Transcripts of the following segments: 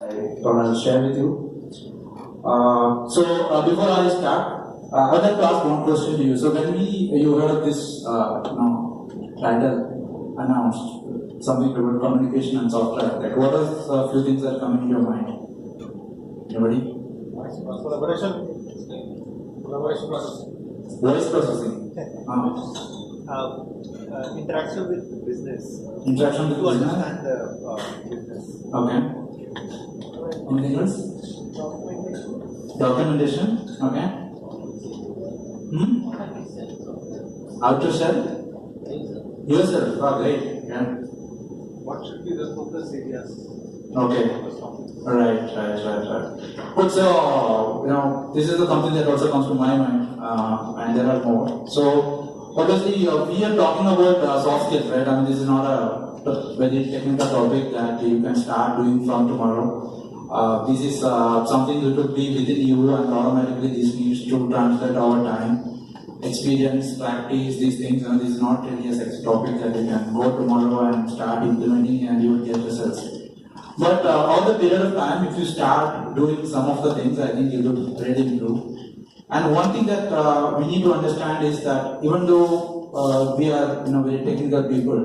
I thought I'll share with you. Before I start, I'd like to ask one question to you. So when you heard this title announced, something about communication and software, like what are a few things that come into your mind? Anybody? Collaboration processing. Voice processing. Interaction with the business. Interaction with to business. Understand the business. Okay. Anything else? Documentation. Okay. How to sell? Yourself. Oh, great. Yeah. What should be the focus areas? Okay. Right. Good. So, this is something that also comes to my mind, and there are more. So, obviously, we are talking about soft skills, right? I mean, this is not a very technical topic that you can start doing from tomorrow. This is something that will be within you, and automatically this needs to translate over time. Experience, practice, these things, and this is not really a sexy topic that you can go tomorrow and start implementing and you will get results. But over the period of time, if you start doing some of the things, I think you will really improve. And one thing that we need to understand is that even though we are very technical people,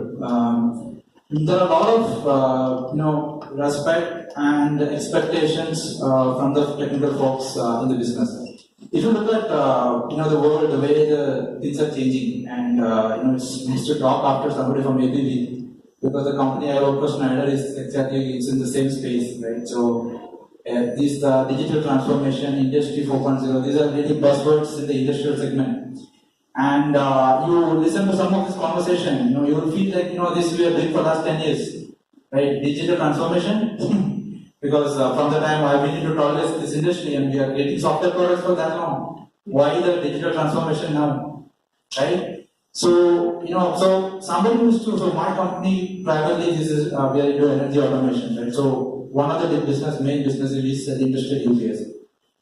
there are a lot of respect and expectations from the technical folks in the business. If you look at the world, the way the things are changing, and it's nice to talk after somebody from ABB. Because the company I work for, Schneider, is exactly it's in the same space, right? So these digital transformation, industry 4.0, these are really buzzwords in the industrial segment. And you listen to some of this conversation, you will feel like this we are doing for the last 10 years, right? Digital transformation, because from the time I've been into tolerance this industry and we are creating software products for that long. Why the digital transformation now, right? So, somebody who's so my company primarily this is we are into energy automation, right? So one of the main businesses is the industrial UPS.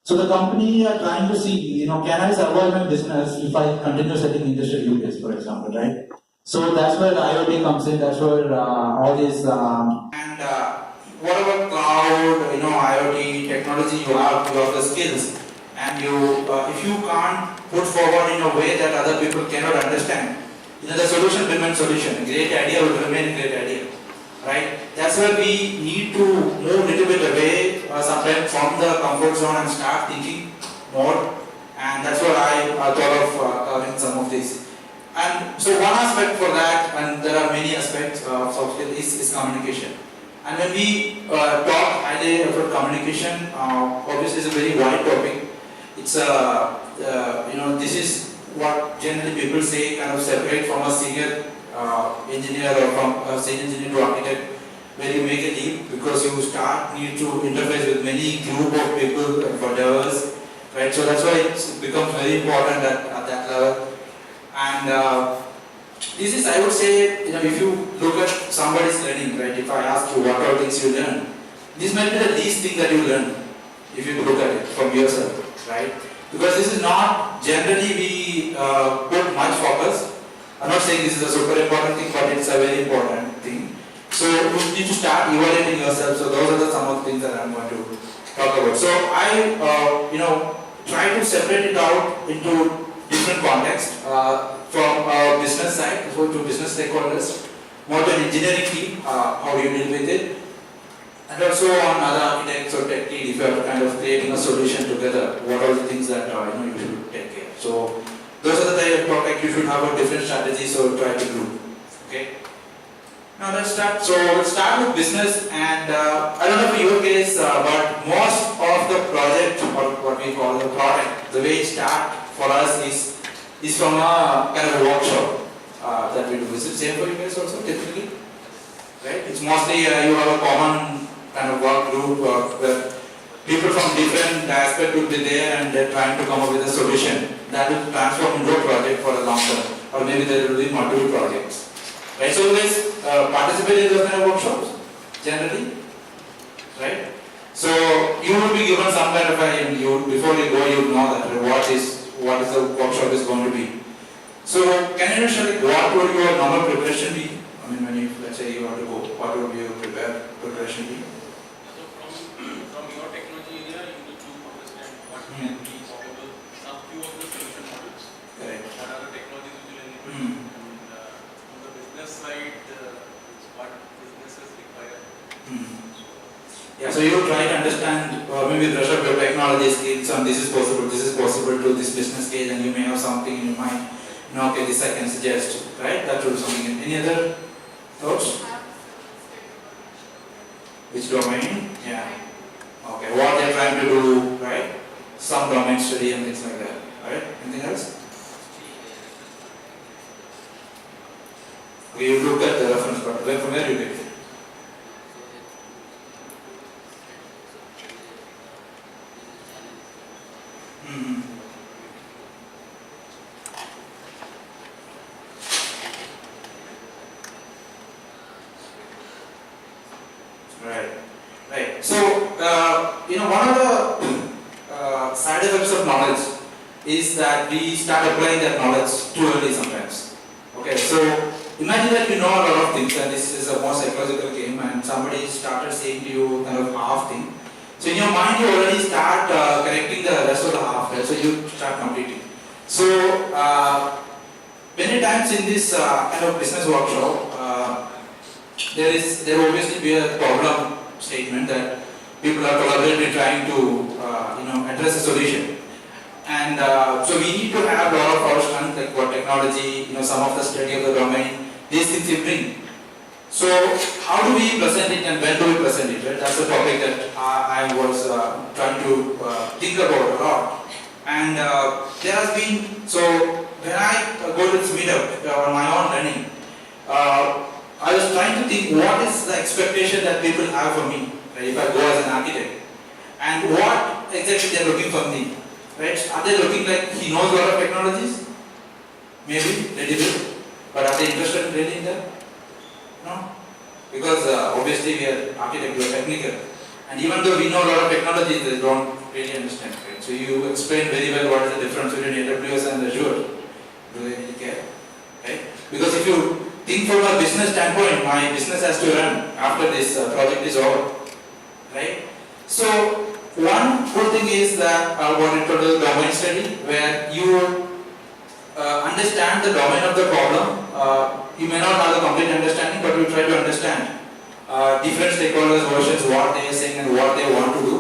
So the company are trying to see, can I survive my business if I continue selling industrial UPS, for example, right? So that's where the IoT comes in, that's where all these whatever cloud, IoT technology you have the skills. And if you can't put forward in a way that other people cannot understand, the solution remains solution. A great idea will remain a great idea, right? That's where we need to move a little bit away, sometimes from the comfort zone and start thinking more. And that's what I thought of covering some of this. And so one aspect for that, and there are many aspects of soft skills, is communication. And when we talk highly about communication, obviously it's a very wide topic. It's this is what generally people say kind of separate from a senior engineer or from a senior engineer to architect, where you make a leap because you need to interface with many group of people for diverse, right? So that's why it becomes very important at that level. And this is, I would say, if you look at somebody's learning, right? If I ask you what are things you learn, this might be the least thing that you learn if you look at it from yourself. Right? Because this is not generally we put much focus. I'm not saying this is a super important thing, but it's a very important thing. So you need to start evaluating yourself. So those are some of the things that I'm going to talk about. So I try to separate it out into different contexts from a business side, so to business stakeholders, more to an engineering team, how you deal with it. And also on other architects or tech lead, if you are kind of creating a solution together, what are the things that you should take care of. So those are the type of topics you should have a different strategy, so try to do. Okay. Now let's start. So we'll start with business, and I don't know for your case, but most of the project or what we call the product, the way it starts for us is from a kind of a workshop that we do. Is it same for you guys also typically? Right? It's mostly you have a common kind of work group where people from different aspects will be there and they're trying to come up with a solution that will transform into a project for a long term, or maybe there will be multiple projects. Right? So you guys participate in those kind of workshops generally, right? So you will be given some kind of before you go, you know that what is the workshop is going to be. So can you share what would your normal preparation be? I mean, when you, let's say you want to go, what would your preparation be? Yeah, so you try to understand, maybe brush up your technology skills on this is possible to this business case, and you may have something in your mind. Okay, this I can suggest, right? That will be something. Any other thoughts? Which domain? Yeah. Okay, what they're trying to do, right? Some domain study and things like that, right? Anything else? Okay, you look at the reference part. From where you get it? Right, right. So, one of the side effects of knowledge is that we start applying that knowledge too early sometimes. Okay, so imagine that you know a lot of things, and this is a more psychological game, and somebody started saying to you kind of half thing. So in your mind, you already start correcting the rest of the half, right? So you start completing. So many times in this kind of business workshop, there will obviously be a problem statement that people are collaboratively trying to address a solution, and so we need to have a lot of our strength, like what technology, some of the study of the domain, these things we bring. So how do we present it and when do we present it? Right? That's the topic that I was trying to think about a lot, and there has been, so when I go to this meetup on my own learning. I was trying to think what is the expectation that people have for me, right, if I go as an architect, and what exactly they are looking for me, right? Are they looking like he knows a lot of technologies? Maybe, little bit, but are they interested really in that? No, because obviously we are architect, we are technical, and even though we know a lot of technologies, they don't really understand, right? So you explain very well what is the difference between AWS and Azure. Do they really care, right? Because if you think from a business standpoint, my business has to run after this project is over, right? So one good thing is that I want to do the domain study where you understand the domain of the problem. You may not have the complete understanding, but you try to understand different stakeholders versus what they are saying and what they want to do,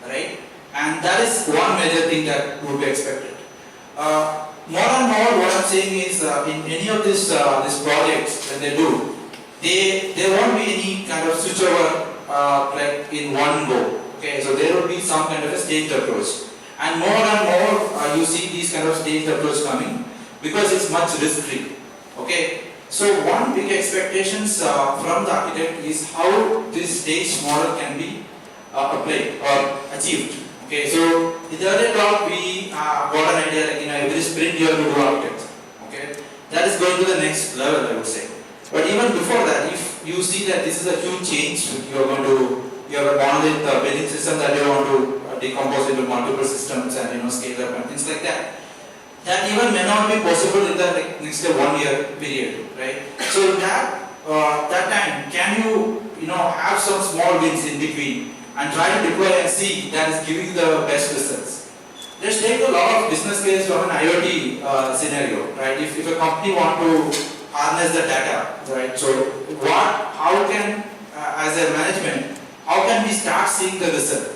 right? And that is one major thing that would be expected. More and more, what I'm saying is, in any of these projects when they do, there won't be any kind of switchover like in one go. Okay, so there will be some kind of a staged approach, and more you see these kind of staged approach coming because it's much risk-free. Okay, so one big expectations from the architect is how this staged model can be applied or achieved. Okay, so in the earlier talk we got an idea like every sprint you have to do architecture. Okay, that is going to the next level, I would say. But even before that, if you see that this is a huge change, you have a monolith building system that you want to decompose into multiple systems and scale up and things like that. That even may not be possible in the next 1 year period, right? So that time, can you have some small wins in between and try to deploy and see that is giving the best results. Let's take a lot of business case from an IoT scenario, right? If a company want to harness the data, right? So how can, as a management, how can we start seeing the result?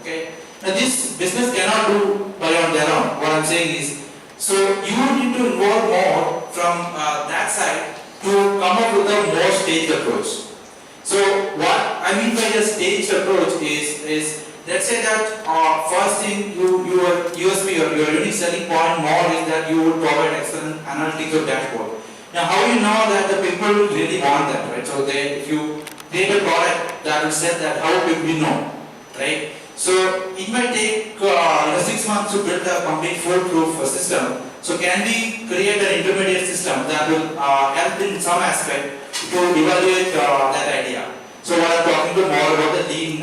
Okay. Now this business cannot do by on their own. What I'm saying is, so you need to involve more from that side to come up with a more staged approach. So what I mean by a staged approach is let's say that first thing your USP or your unique selling point more is that you would provide excellent analytics or dashboard. Now how you know that the people really want that, right? So if you create a product that will set that, how will we know, right? So it might take 6 months to build a complete foolproof system. So can we create an intermediate system that will help in some aspect to evaluate that idea? So what I'm talking to more about the lean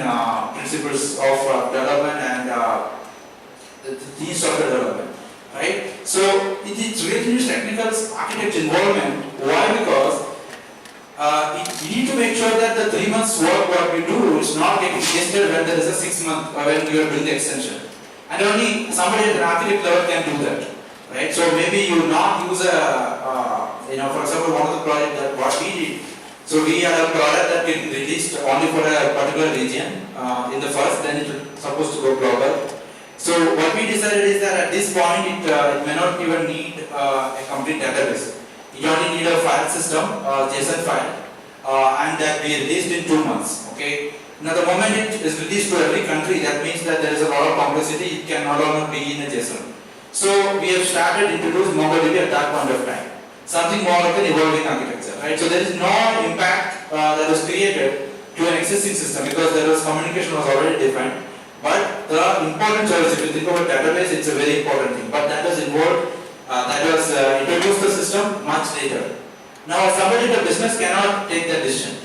principles of development and the lean software development, right? So it's really technical architect involvement. Why? Because you need to make sure that the 3 months work what we do is not getting wasted when there is a 6 month when you are doing the extension. And only somebody at an architect level can do that, right? So maybe you will not use for example, one of the projects that what we did, So we had a product that we released only for a particular region in the first, then it was supposed to go global. So what we decided is that at this point it may not even need a complete database. You only need a file system, JSON file, and that we released in 2 months. Okay. Now the moment it is released to every country, that means that there is a lot of complexity. It can no longer be in a JSON. So we have started introducing MongoDB at that point of time. Something more like an evolving architecture, right? So there is no impact that was created to an existing system because there was communication was already defined. But the important choice, if you think about database, it's a very important thing. But that was involved, introduced the system much later. Now somebody in the business cannot take that decision.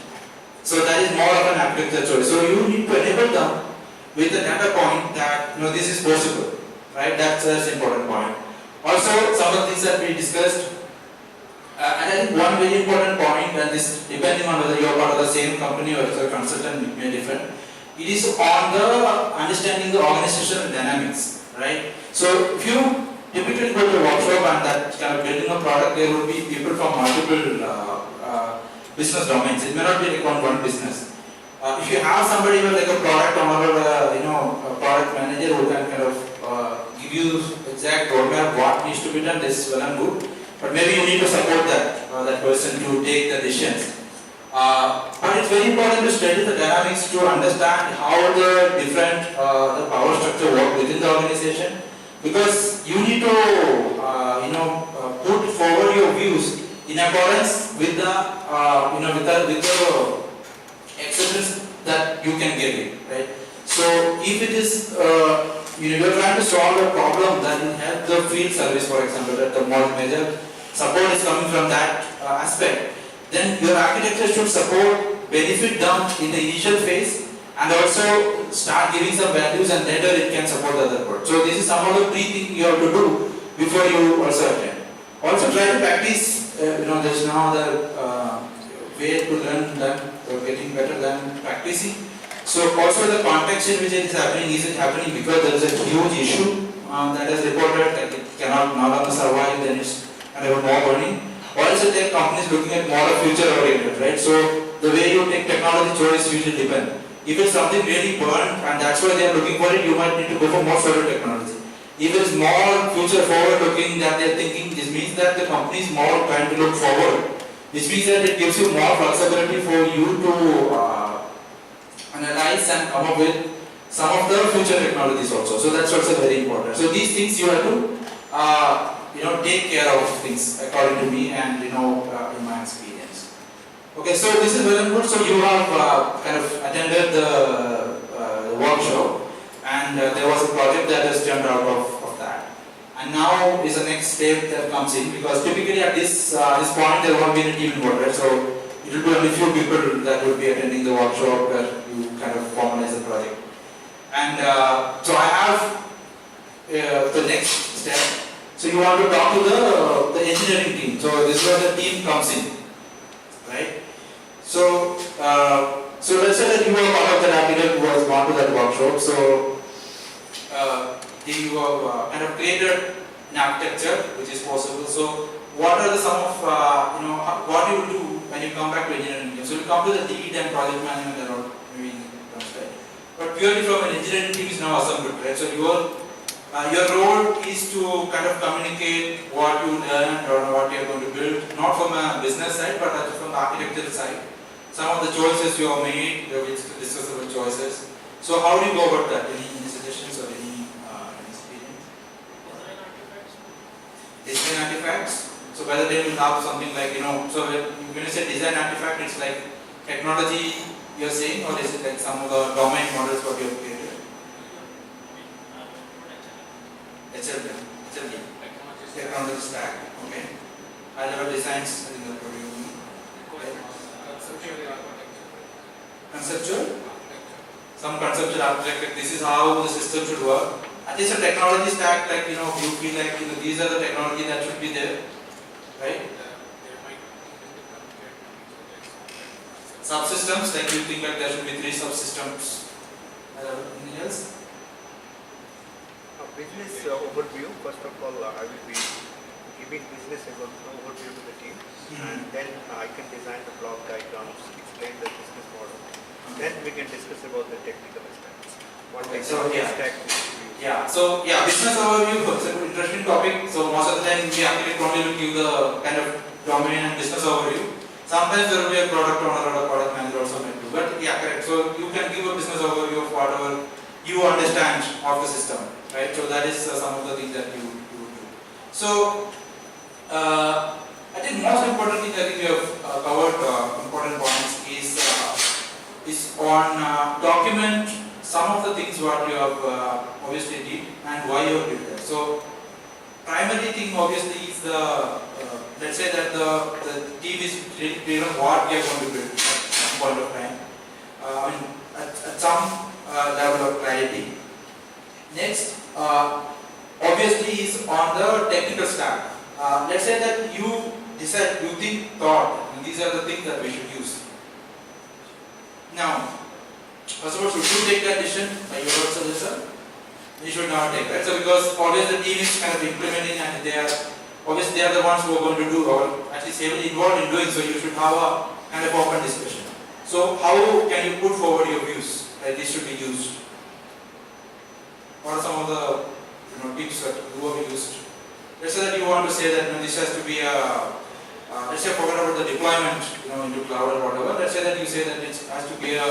So that is more of an architecture choice. So you need to enable them with the data point that this is possible, right? That's an important point. Also, some of the things that we discussed, and I think one very important point, and this depending on whether you are part of the same company or it's a consultant, it may differ. It is on the understanding the organizational dynamics, right? So if you typically go to a workshop and that kind of building a product, there will be people from multiple business domains. It may not be like on one business. If you have somebody with like a product owner or a product manager who can kind of give you exact roadmap what needs to be done, this is well and good. But maybe you need to support that person to take the decisions. But it's very important to study the dynamics to understand how the different the power structure work within the organization, because you need to put forward your views in accordance with the with the acceptance that you can get it, right? So if it is you're trying to solve a problem that will help the field service, for example, that the more major support is coming from that aspect, then your architecture should support benefit them in the initial phase and also start giving some values, and later it can support the other part. So this is some of the pre-thinking you have to do before you also attend. Also try to practice, there's no other way to learn than getting better than practicing. So also the context in which it is happening, is it happening because there is a huge issue that is reported that it cannot no longer survive, then it's kind of more burning. Or is it like companies looking at more future oriented, right? So the way you take technology choice usually depends. If it's something really burned and that's why they are looking for it, you might need to go for more solar technology. If it's more future forward looking that they're thinking, this means that the company is more trying to look forward. This means that it gives you more flexibility for you to analyze and come up with some of the future technologies also. So that's also very important. So these things you have to take care of things according to me and in my experience. Okay, so this is well and good. So you have kind of attended the workshop, and there was a project that has turned out of that. And now is the next step that comes in, because typically at this point there won't be any team involved, right? So it will be only few people that will be attending the workshop where you kind of formalize the project. And so I have the next step. So you want to talk to the engineering team. So this is where the team comes in, right? So let's say that you are part of that architect who has gone to that workshop. So you have kind of created an architecture which is possible. So what are some of what you will do when you come back to engineering team? So you come to the lead and project management and maybe right? But purely from an engineering team is now assembled, right? So your role is to kind of communicate what you learned or what you are going to build, not from a business side, but from the architectural side. Some of the choices you have made, we have discussed about choices. So how do you go about that? Any suggestions or any experience? Design artifacts. So by the time you have something like, so when you say design artifact, it's like technology you're saying, or is it like some of the domain models what you have created? HLD, technology stack, okay. High level designs, I think that's what you mean. Conceptual? Some conceptual architecture, this is how the system should work. At least a technology stack, like, you feel like, these are the technology that should be there, right? Subsystems, like you think like there should be 3 subsystems. Anything else? Business overview. First of all, I will be give me business overview to the team, and then I can design the block diagrams, explain the business model. Then we can discuss about the technical aspects. What technology stack we should use. Business overview is an interesting topic. So most of the time we architect only will give the kind of domain and business overview. Sometimes there will be a product owner or a product manager also may do. But yeah, correct. So you can give a business overview of whatever you understand of the system, right? So that is some of the things that you would do. So I think most important thing I think we have covered important points is on document some of the things what you have obviously did and why you have did that. So primary thing obviously is the let's say that the team is really clear on what we are going to build at some point of time. At some level of clarity. Next, obviously is on the technical stack. Let's say that you decide, you thought, and these are the things that we should use. Now, first of all, should you take that decision by your own suggestion? You should not take, right? So because always the team is kind of implementing and they are obviously they are the ones who are going to do or at least heavily involved in doing so. You should have a kind of open discussion. So how can you put forward your views that this should be used? What are some of the tips that you have used? Let's say that you want to say that this has to be a let's say forget about the deployment into cloud or whatever. Let's say that you say that it has to be a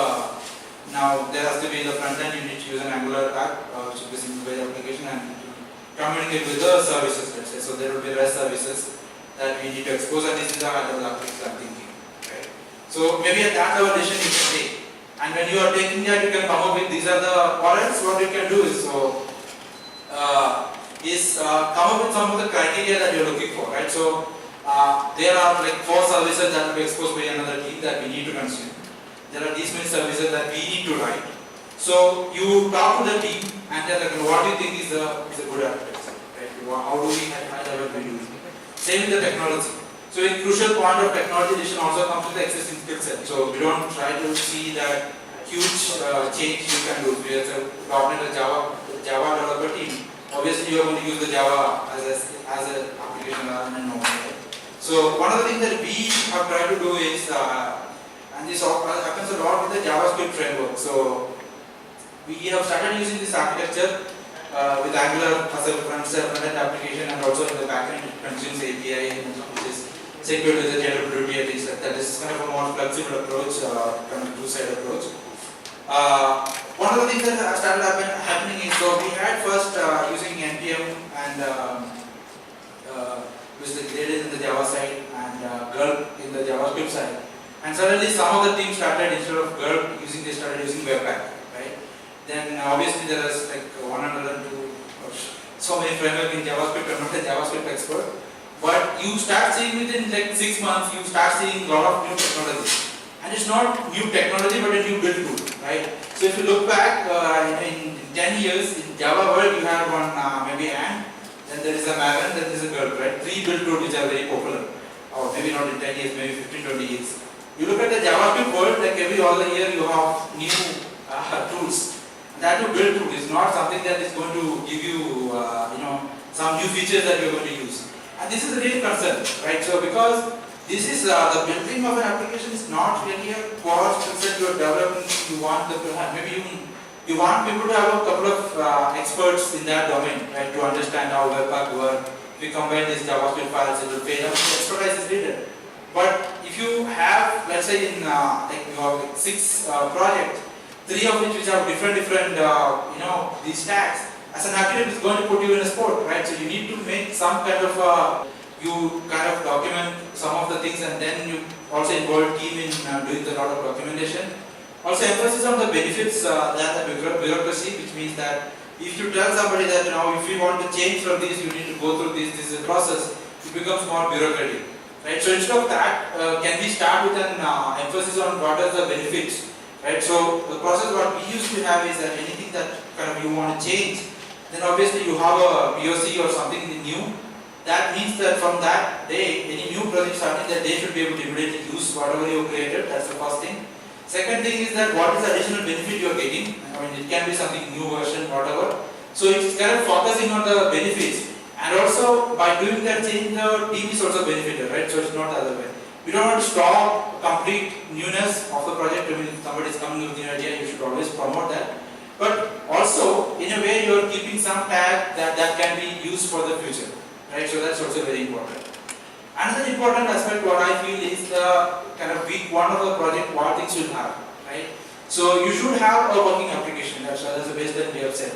now there has to be the front end, you need to use an Angular app which is a simple web application and communicate with the services, let's say. So there will be REST services that we need to expose and this is the high level application I'm thinking. Right? So maybe at that level decision you can take. And when you are taking that you can come up with these are the or else what you can do is come up with some of the criteria that you're looking for, right? So there are like 4 services that will be exposed by another team that we need to consume. There are these many services that we need to write. So you talk to the team and tell them what do you think is a good architecture, right? How do we at high level we use it? Same with the technology. So a crucial point of technology decision also comes with the existing skill set. So we don't try to see that huge change you can do. We have a .NET or Java developer team. Obviously you are going to use the Java as an application rather than Node. Right? So one of the things that we have tried to do is and this happens a lot with the JavaScript framework. So we have started using this architecture with Angular as a front-end application and also in the backend it consumes API which is secured with the generability and things like that. This is kind of a more flexible approach, kind of two-side approach. One of the things that started happening is so we had first using NPM and which is created in the Java side and GURP in the JavaScript side. And suddenly some of the teams started instead of GURP they started using Webpack, right? Then obviously there is like 102 or so many frameworks in JavaScript. I'm not a JavaScript expert, but you start seeing within like 6 months you start seeing a lot of new technology, and it's not new technology but a new build tool, right? So if you look back in 10 years in Java world you have one maybe AND, then there is a Maven, then there is a GURP, right? 3 build tools which are very popular, or maybe not in 10 years, maybe 15-20 years. You look at the JavaScript world, like every other year you have new tools. That new build tool is not something that is going to give you, some new features that you are going to use. And this is a real concern, right? So because this is the building of an application is not really a core skill set you are developing. You want maybe you want people to have a couple of experts in that domain, right? To understand how Webpack works. If we combine these JavaScript files, it will fail. Expertise is needed. But if you have, let's say in like you have like 6 projects, 3 of which have different these stacks, as an architect is going to put you in a spot, right? So you need to make some kind of you kind of document some of the things and then you also involve team in doing a lot of documentation. Also emphasis on the benefits that the bureaucracy, which means that if you tell somebody that if you want to change from this, you need to go through this is a process, it becomes more bureaucratic. Right, so instead of that, can we start with an emphasis on what are the benefits? Right, so the process what we used to have is that anything that kind of you want to change, then obviously you have a POC or something new. That means that from that day, any new project starting, that they should be able to immediately use whatever you created. That's the first thing. Second thing is that what is the additional benefit you are getting? I mean, it can be something new version, whatever. So it's kind of focusing on the benefits. And also by doing that change, the team is also benefited, right? So it's not the other way. We don't want to stop complete newness of the project. I mean, if somebody is coming with new idea, you should always promote that. But also, in a way, you are keeping some tag that can be used for the future, right? So that's also very important. Another important aspect, what I feel, is the kind of week one of the project, what things should have, right? So you should have a working application. That's the base that we have said.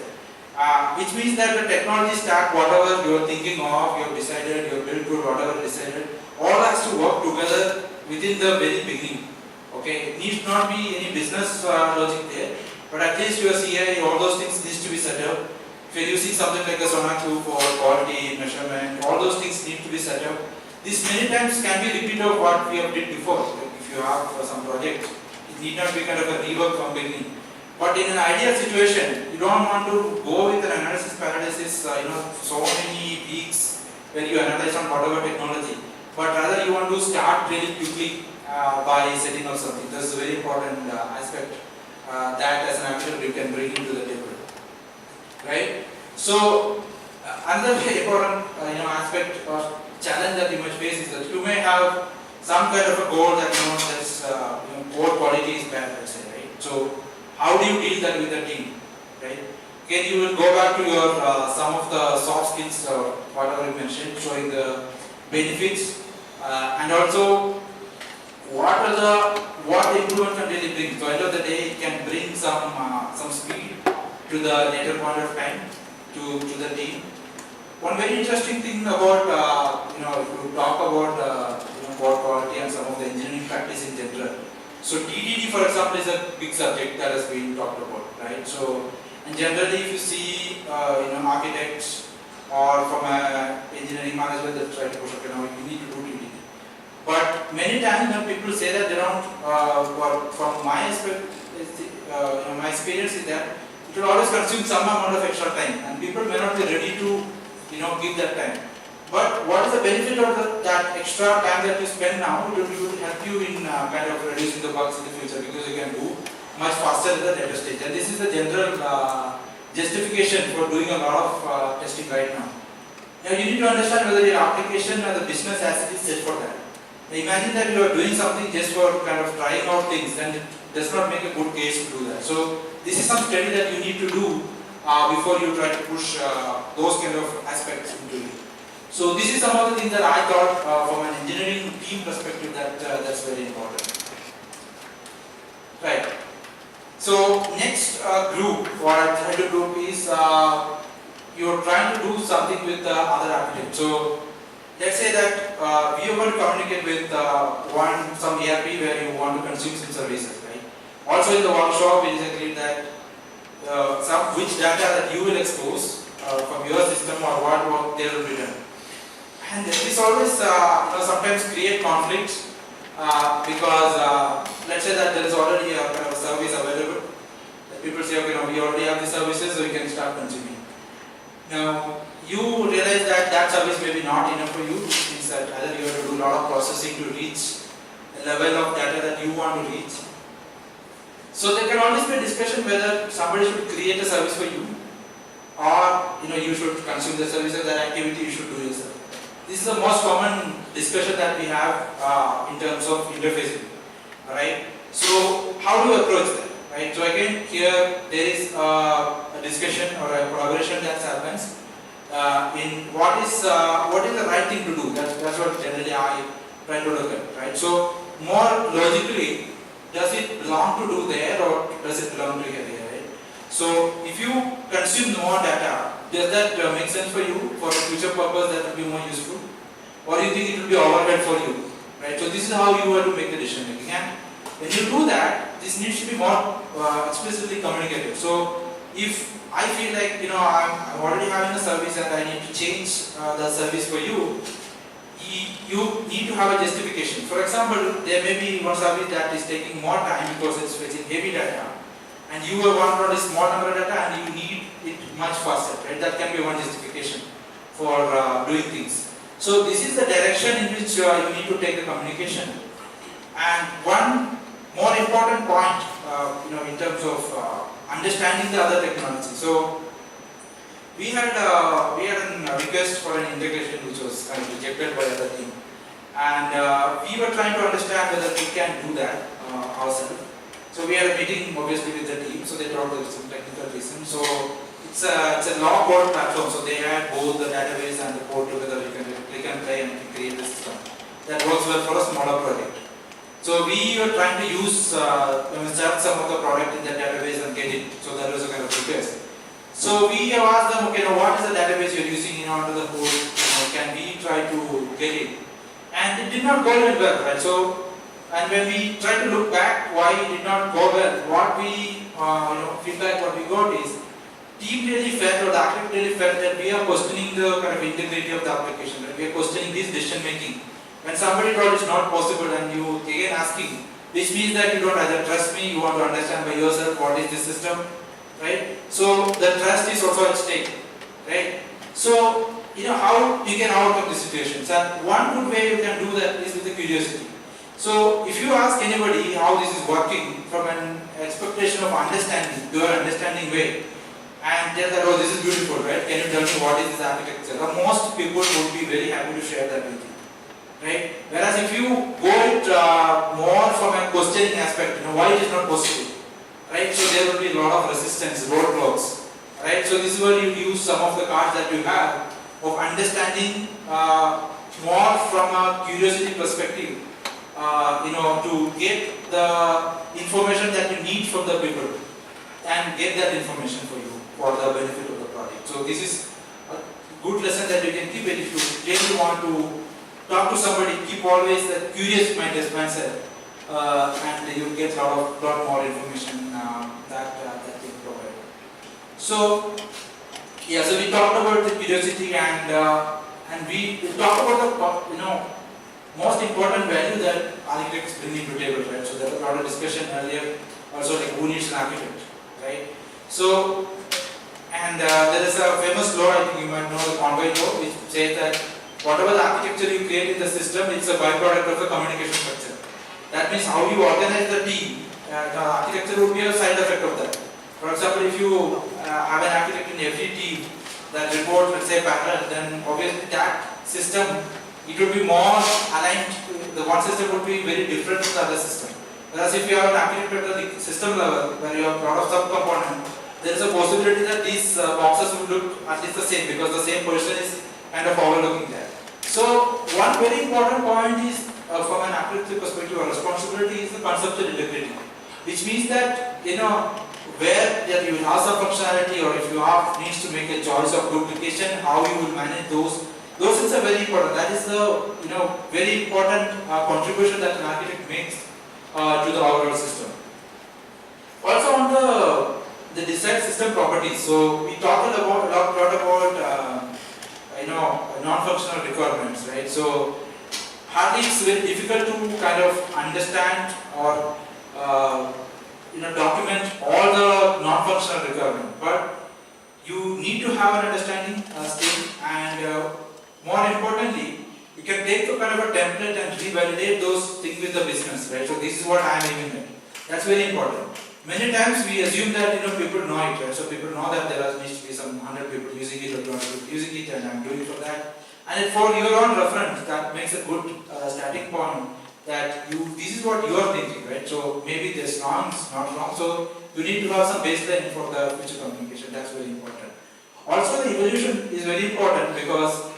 Which means that the technology stack, whatever you are thinking of, you have decided, you have built good, whatever decided, all has to work together within the very beginning. Okay, it needs not be any business logic there, but at least your CI, all those things needs to be set up. If you're using something like a Sonaku for quality measurement, all those things need to be set up. This many times can be repeat of what we have did before. Like if you have some project, it need not be kind of a rework from beginning. But in an ideal situation, you don't want to go with an analysis paralysis, so many weeks where you analyze on whatever technology. But rather you want to start really quickly by setting up something. That's a very important aspect that as an actor you can bring into the table, right? So another very important aspect or challenge that you might face is that you may have some kind of a goal that that's code quality is bad, let's say, right? So how do you deal that with the team, right? Again, you will go back to your some of the soft skills or whatever you mentioned, showing the benefits and also what improvement can really bring. So end of the day, it can bring some speed to the later point of time to the team. One very interesting thing about if you talk about code quality and some of the engineering practice in general. So TDD, for example, is a big subject that has been talked about, right? So, and generally, if you see architects or from engineering management that try to push up, you need to do TDD. But many times when people say that they don't, from my aspect, my experience is that it will always consume some amount of extra time, and people may not be ready to give that time. But what is the benefit of that extra time that you spend now? It will help you in kind of reducing the bugs in the future, because you can do much faster at the later stage. And this is the general justification for doing a lot of testing right now. Now you need to understand whether your application or the business as it is set for that. Now imagine that you are doing something just for kind of trying out things, then it does not make a good case to do that. So this is some study that you need to do before you try to push those kind of aspects into it. So this is some of the things that I thought from an engineering team perspective that's very important. Right. So next group, what I try to do is you're trying to do something with the other architect. So let's say that we are going to communicate with some ERP where you want to consume some services, right? Also in the workshop, it is agreed that which data that you will expose from your system or what work there will be done. And this always sometimes create conflicts because let's say that there is already a kind of service available. People say, okay, we already have the services, so we can start consuming. Now you realize that service may be not enough for you, which means that either you have to do a lot of processing to reach the level of data that you want to reach. So there can always be a discussion whether somebody should create a service for you, or you should consume the services, that activity you should do yourself. This is the most common discussion that we have in terms of interfacing. Alright? So how do you approach that? Right? So again, here there is a discussion or a collaboration that happens in what is the right thing to do. That's what generally I try to look at. Right? So more logically, does it belong to do there or does it belong to here? Right? So if you consume more data, does that make sense for you for a future purpose that will be more useful? Or do you think it will be overhead for you? Right? So this is how you have to make the decision making. And when you do that, this needs to be more explicitly communicated. So if I feel like I'm already having a service and I need to change the service for you, you need to have a justification. For example, there may be one service that is taking more time because it's fetching heavy data, and you want only small number of data and you need it much faster, right? That can be one justification for doing things. So this is the direction in which you need to take the communication. And one more important point, in terms of understanding the other technology. So we had a request for an integration which was kind of rejected by other team, and we were trying to understand whether we can do that ourselves. So we had a meeting obviously with the team. So they thought there was some technical reason. So it's a law code platform. So they had both the database and the code together. You can click and play and create the system that works well for a smaller project. So we were trying to use insert some of the product in the database and get it. So that was a kind of request. So we have asked them, okay, now what is the database you're using in order the code? Can we try to get it? And it did not go very well, right? So, and when we try to look back why it did not go well, what we feedback what we got is team really felt, or the architect really felt that we are questioning the kind of integrity of the application, right? We are questioning this decision making. When somebody told it's not possible and you again asking, which means that you don't either trust me, you want to understand by yourself what is this system. Right? So the trust is also at stake, right? So how you can overcome the situations, and one good way you can do that is with the curiosity. So if you ask anybody how this is working from an expectation of understanding, your understanding way, and tell that, oh, this is beautiful, right? Can you tell me what is this architecture? Most people would be very happy to share that with you, right? Whereas if you go it more from a questioning aspect, why it is not possible. Right, so there will be a lot of resistance, roadblocks. Right, so this is where you use some of the cards that you have of understanding more from a curiosity perspective. To get the information that you need from the people and get that information for you for the benefit of the project. So this is a good lesson that you can keep it if you really want to talk to somebody. Keep always that curious mindset. And you get a lot more information that they provide. So yeah, so we talked about the curiosity and we talked about the most important value that architects bring into table, right? So there was a lot of discussion earlier, also like who needs an architect, right? So and there is a famous law, I think you might know, the Conway law, which says that whatever the architecture you create in the system, it's a byproduct of the communication structure. That means how you organize the team, the architecture would be a side effect of that. For example, if you have an architect in every team that reports, let's say, parallel, then obviously that system, it would be more aligned, the one system would be very different from the other system. Whereas if you have an architect at the system level, where you have a lot of subcomponents, there is a possibility that these boxes would look at least the same, because the same person is kind of overlooking that. So one very important point is, from an architecture perspective or responsibility, is the conceptual integrity, which means that where that you will have some functionality, or if you have needs to make a choice of duplication, how you will manage those things are very important. That is the very important contribution that an architect makes to the overall system. Also on the desired system properties. So we talked a lot about non-functional requirements, right? So hardly it's very difficult to kind of understand or document all the non-functional requirements, but you need to have an understanding still, and more importantly, you can take the kind of a template and revalidate those things with the business, right? So this is what I am aiming at. That's very important. Many times we assume that people know it, right? So people know that there needs to be some 100 people using it or 200 people using it, and I'm doing it for that. And for your own reference, that makes a good starting point. That this is what you are thinking, right? So maybe there's wrong, it's not wrong. So you need to have some baseline for the future communication. That's very important. Also, the evolution is very important because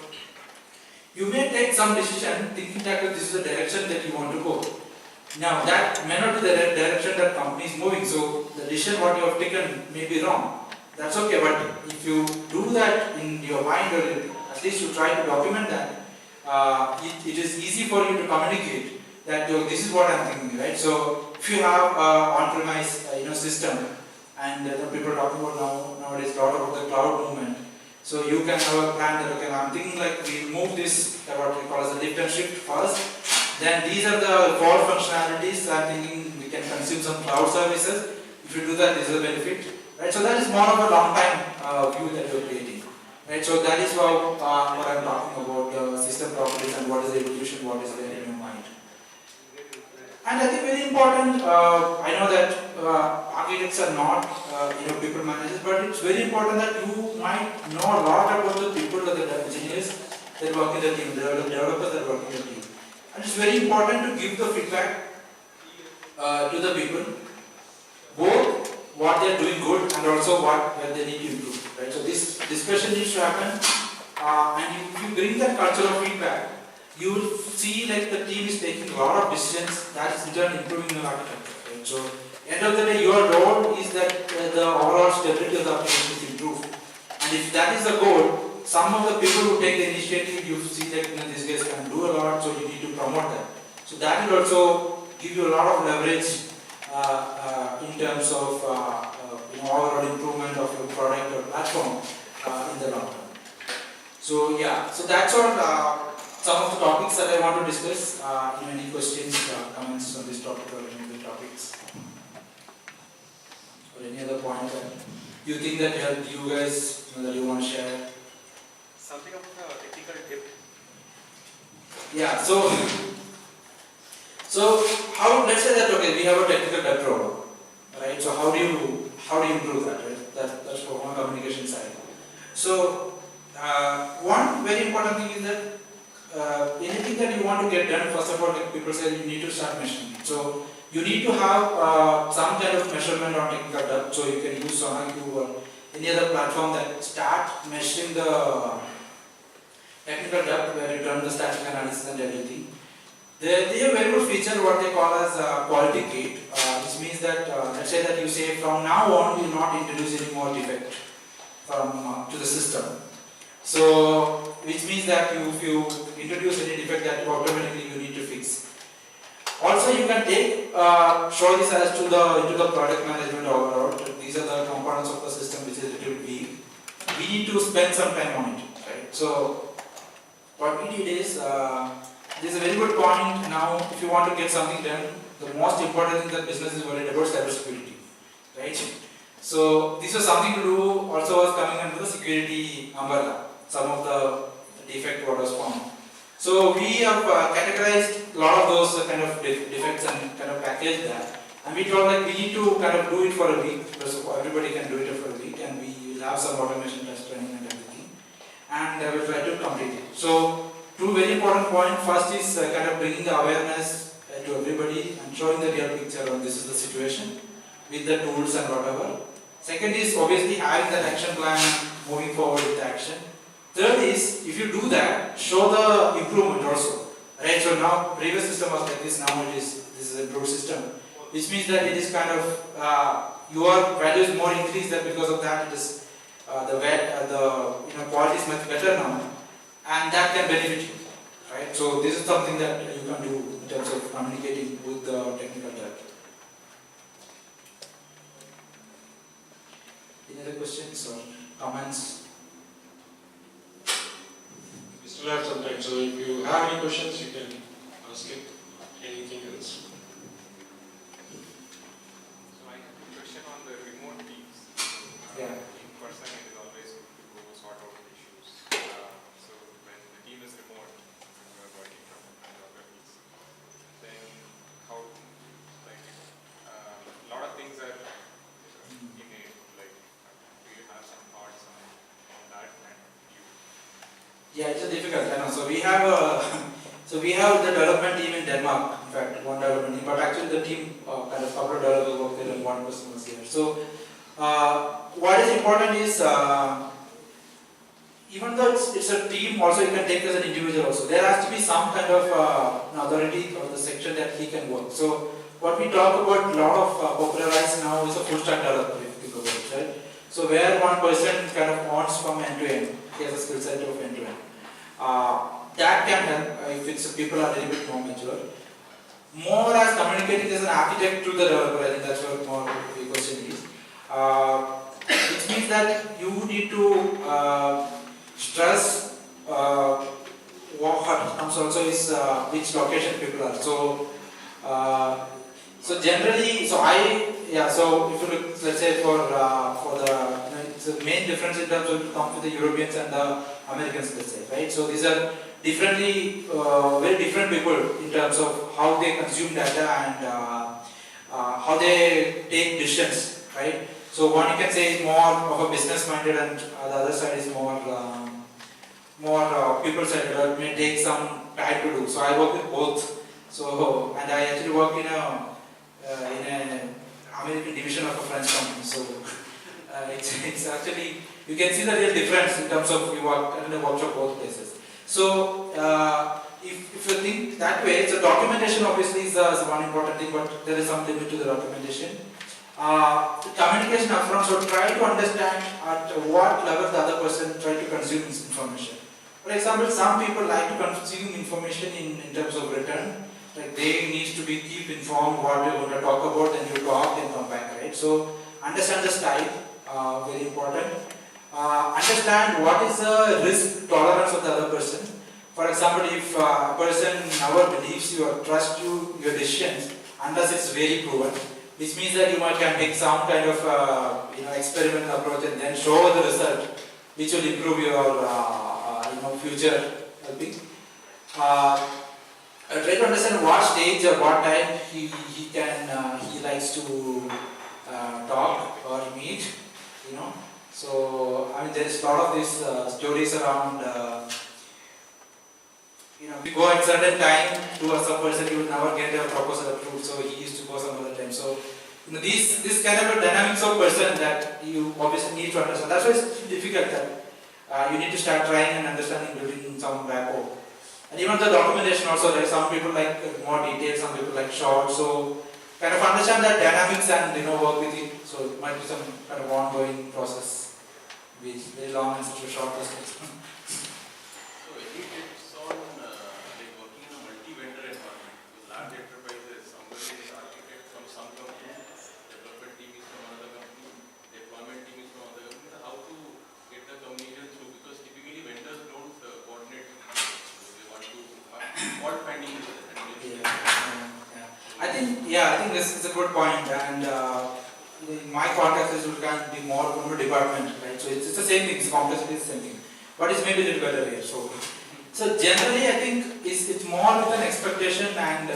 you may take some decision thinking that this is the direction that you want to go. Now that may not be the direction that company is moving. So the decision what you have taken may be wrong. That's okay. But if you do that in your mind, or at least you try to document that, it is easy for you to communicate that this is what I'm thinking, right? So if you have on-premise system, and people are talking about nowadays a lot about the cloud movement. So you can have a plan that I'm thinking like we move this what we call as a lift and shift first. Then these are the core functionalities. I'm thinking we can consume some cloud services. If you do that, this is a benefit, right? So that is more of a long-time view that you're creating, right? So that is what I'm talking about system properties and what is the evolution, what is there in your mind. And I think very important, I know that architects are not people managers, but it's very important that you might know a lot about the people, the engineers that work in the team, the developers that work in the team. And it's very important to give the feedback to the people, both what they are doing good and also where they need to improve. Right? So this discussion needs to happen, and if you bring that culture of feedback, you will see like the team is taking a lot of decisions that is in turn improving the architecture. Right? So end of the day, your role is that the overall stability of the application is improved. And if that is the goal, some of the people who take the initiative, you see that these guys can do a lot, so you need to promote them. So that will also give you a lot of leverage in terms of overall improvement of your product or platform in the long term. So yeah, so that's all some of the topics that I want to discuss. Any questions, comments on this topic or any other topics? Or any other point that you think that helped you guys, that you want to share? Something about the technical dip. Yeah, so how, let's say that okay, we have a technical debt problem, right? So how do you improve that, right? That's from a communication side. So one very important thing is that anything that you want to get done, first of all, like people say, you need to start measuring. So you need to have some kind of measurement on technical debt. So you can use SonarQube or any other platform that start measuring the technical depth, where you run the static analysis and everything. They have a very good feature, what they call as quality gate, which means that let's say that you say from now on you will not introduce any more defect to the system. So which means that if you introduce any defect, that automatically you need to fix. Also you can take show this as into the product management overall. These are the components of the system which is a little bit weak. We need to spend some time on it, right? So what we did is this is a very good point. Now if you want to get something done, the most important thing that business is worried about cybersecurity, right? So this was something to do, also was coming under the security umbrella, some of the defect what was found. So we have categorized a lot of those kind of defects and kind of packaged that. And we told that we need to kind of do it for a week, so everybody can do it for a week, and we will have some automation test training and everything. And we'll try to complete it. So two very important points. First is kind of bringing the awareness to everybody and showing the real picture on this is the situation with the tools and whatever. Second is obviously having that action plan, moving forward with the action. Third is, if you do that, show the improvement also. Right? So now previous system was like this, now this is an improved system. Which means that it is kind of your value is more increased, that because of that it is the quality is much better now, and that can benefit you. Right? So this is something that you can do in terms of communicating with the technical debt. Any other questions or comments? We still have some time, so if you have any questions, you can ask it. Anything else? So I have a question on the remote teams. Yeah. In person, it is always good to go sort out issues. So when the team is remote, and you are working from another place, then how, like, a lot of things are innate. Like, do you have some thoughts on that and you? Yeah, it's a difficult. I know. So we have the development team in Denmark. In fact, one development team, but actually the team kind of couple of developers work there and one person was here. So what is important is even though it's a team, also you can take as an individual. Also, there has to be some kind of an authority or the section that he can work. So what we talk about a lot of popularized now is a full stack developer. If you think about it, right? So where one person kind of owns from end to end, he has a skill set of end to end. That can help if it's people are a little bit more mature. More as communicating as an architect to the developer, I think that's what more the question is. Which means that you need to stress what comes also is which location people are. So generally, so if you look, let's say for the it's the main difference in terms of come with the Europeans and the Americans, let's say, right? So these are very different people in terms of how they consume data and how they take decisions, right? So one you can say is more of a business minded, and the other side is more people side. It may take some time to do. So I work with both. So and I actually work in a American division of a French company. So it's actually you can see the real difference in terms of you work in a workshop both places. So if you think that way, so documentation obviously is one important thing, but there is some limit to the documentation. Communication upfront, so try to understand at what level the other person try to consume this information. For example, some people like to consume information in terms of written, like they need to be keep informed what you're going to talk about, then you talk and come back, right? So understand the style, very important. Understand what is the risk tolerance of the other person. For example, if a person never believes you or trusts you, your decisions, unless it's very proven, which means that you might can take some kind of experimental approach and then show the result, which will improve your future helping. Try to understand what stage or what time he likes to talk or meet, So I mean there is a lot of these stories around. We go at certain time to some person, you will never get a proposal approved, so he used to go some other time. So this kind of a dynamics of person that you obviously need to understand. That's why it's difficult that you need to start trying and understanding, building some rapport. And even the documentation also, like some people like more details, some people like short. So kind of understand that dynamics and work with it. So it might be some kind of ongoing process, be very long and such a short process. So any tips on like working in a multi-vendor environment? Because large enterprises, somebody is architect from some company, development team is from another company, deployment team is from another company. So how to get the communication through? Because typically vendors don't coordinate. They want to fault finding. I think this is a good point, and in my context this will can be more from a department, right? So it's the same thing, it's complexity is the same thing, but it's maybe a little better here. So generally I think it's more with an expectation and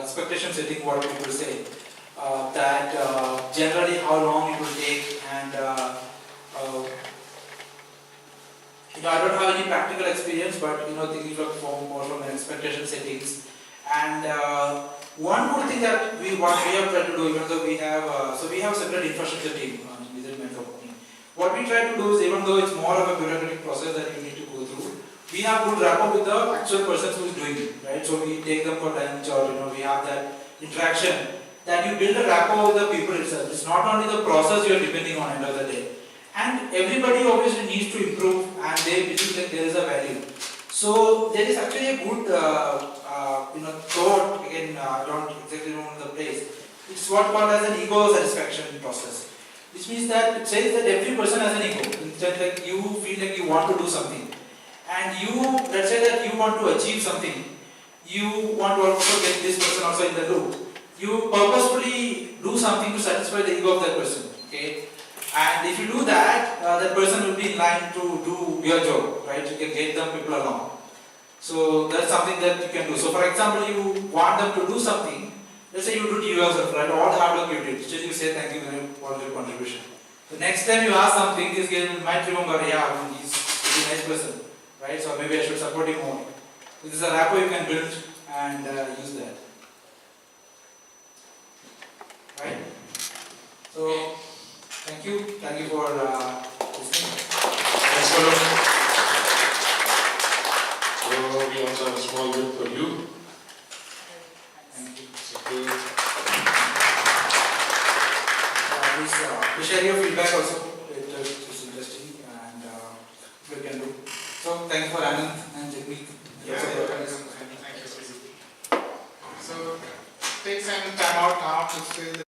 expectation setting, what people say, that generally how long it will take, and I don't have any practical experience, but thinking more from an expectation settings. And one more thing that we have tried to do, even though we have separate infrastructure team within my company. What we try to do is, even though it's more of a bureaucratic process that you need to go through, we have good rapport with the actual person who is doing it, right? So we take them for lunch, or we have that interaction. That you build a rapport with the people itself. It's not only the process you are depending on end of the day. And everybody obviously needs to improve, and they believe that there is a value. So there is actually a good thought, again I don't exactly know the place. It's what called as an ego satisfaction process. Which means that it says that every person has an ego. Instead, like you feel like you want to do something. And let's say that you want to achieve something. You want to also get this person also in the loop. You purposefully do something to satisfy the ego of that person. Okay? And if you do that, that person will be in line to do your job, right? You can get them people along. So that's something that you can do. So for example, you want them to do something. Let's say you do it yourself, right? All the hard work you did. Still you say thank you for your contribution. The next time you ask something, this guy might remember, yeah, he's a nice person, right? So maybe I should support him more. This is a rapport you can build and use that. Right? So thank you for listening. Thanks, Manu. So we also have a small gift for you. Thank you. Secure. Please share your feedback also. It's interesting, and we can do. So thank you for Anand and Jagmeet. Thank you. So take some time out now to say